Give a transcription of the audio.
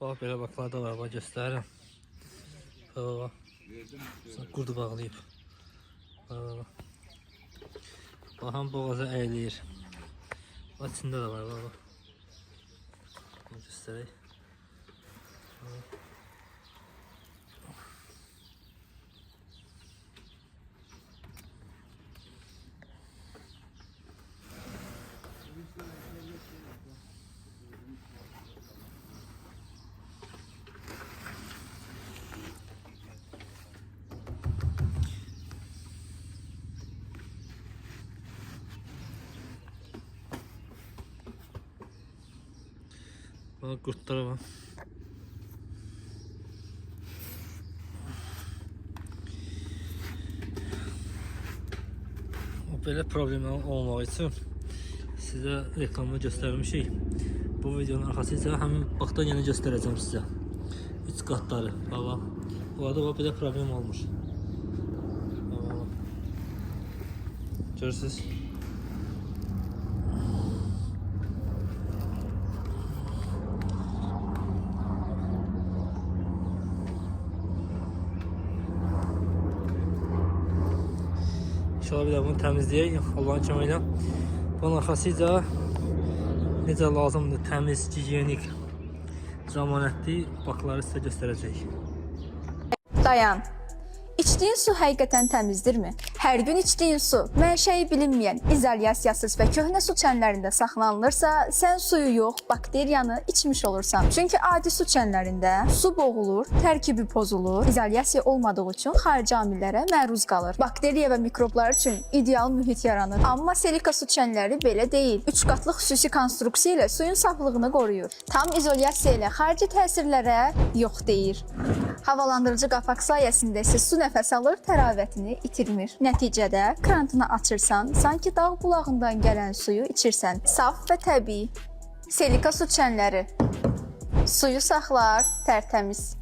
Bax, belə baklarda var, bax, göstərirəm. Bax, qurdu bağlayıb. Baxın, boğaza əyilir. Bax, içində də var, bax. Göstərək. Bax, qurtlara bax. Belə problemlər olmağı üçün sizə reklamda göstərmişik. Bu videonun arxası isə həmin baxdan yenə göstərəcəm sizə. 3 qatları. Bax. Bu arada bax, belə problem olmuş. Görürsünüz. İnşallah bir də bunu təmizləyək, Allahın köməyi ilə. Bunun arxasıca necə lazımdır, təmiz, gigiyenik, zəmanətli bakları sizə göstərəcək. Dayan. İçdiyin su həqiqətən təmizdirmi? Hər gün içdiyin su mənşəyi bilinməyən, izolyasiyasız və köhnə su çənlərində saxlanılırsa, sən suyu yox, bakteriyanı içmiş olursan. Çünki adi su çənlərində su boğulur, tərkibi pozulur, izolyasiya olmadığı üçün xarici amillərə məruz qalır. Bakteriya və mikroblar üçün ideal mühit yaranır. Amma silika su çənləri belə deyil. 3 qatlıq xüsusi konstruksiya ilə suyun saflığını qoruyur. Tam izolyasiya ilə xarici təsirlərə yox deyir. Havalandırıcı qapaq sayəsində isə su nəfəs alır, təravətini itirmir. Nəticədə krantını açırsan, sanki dağ bulağından gələn suyu içirsən. Saf və təbii. Silika su çənləri. Suyu saxlar, tərtəmiz.